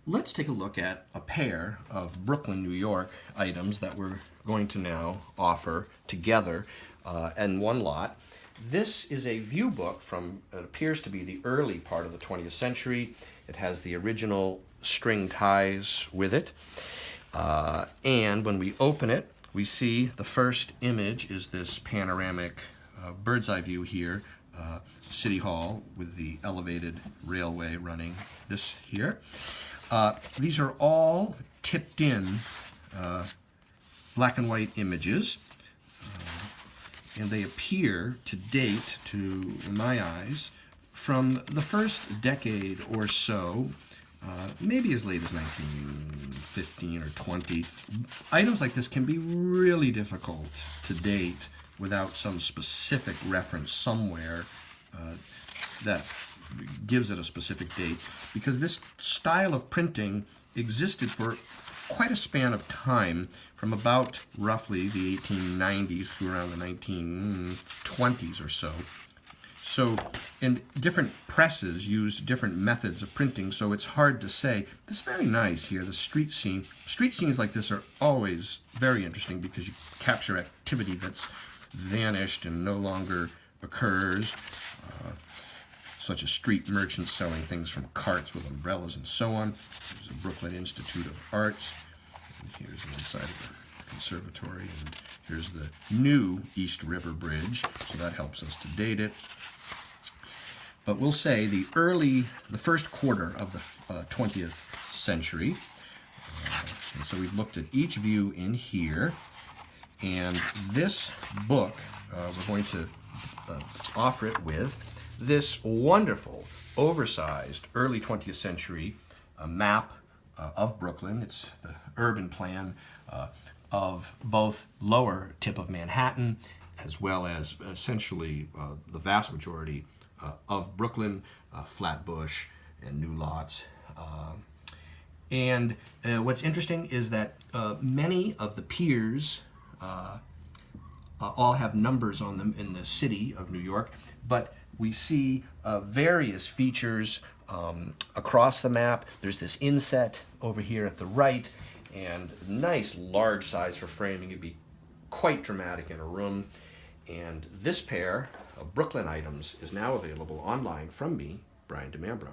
let's take a look at a pair of Brooklyn, New York items that we're going to now offer together in one lot. This is a view book from, it appears to be the early part of the 20th century. It has the original string ties with it. And when we open it, we see the first image is this panoramic bird's eye view here, City Hall with the elevated railway running this here. These are all tipped in black and white images, and they appear to date, to my eyes, from the first decade or so, maybe as late as 1915 or 20. Items like this can be really difficult to date without some specific reference somewhere that gives it a specific date, because this style of printing existed for quite a span of time, from about roughly the 1890s through around the 1920s or so. So, and different presses used different methods of printing, so it's hard to say. This is very nice here, the street scene. Street scenes like this are always very interesting because you capture activity that's vanished and no longer occurs, such as street merchants selling things from carts with umbrellas and so on. There's the Brooklyn Institute of Arts. And here's the inside of the conservatory. And here's the new East River Bridge, so that helps us to date it. But we'll say the first quarter of the 20th century. And so we've looked at each view in here. And this book, we're going to offer it with this wonderful, oversized, early 20th century map of Brooklyn. It's the urban plan of both lower tip of Manhattan, as well as essentially the vast majority of Brooklyn, Flatbush, and New Lots. And what's interesting is that many of the piers all have numbers on them in the city of New York, but we see various features across the map. There's this inset over here at the right, and nice large size for framing. It'd be quite dramatic in a room. And this pair of Brooklyn items is now available online from me, Brian DeMambro.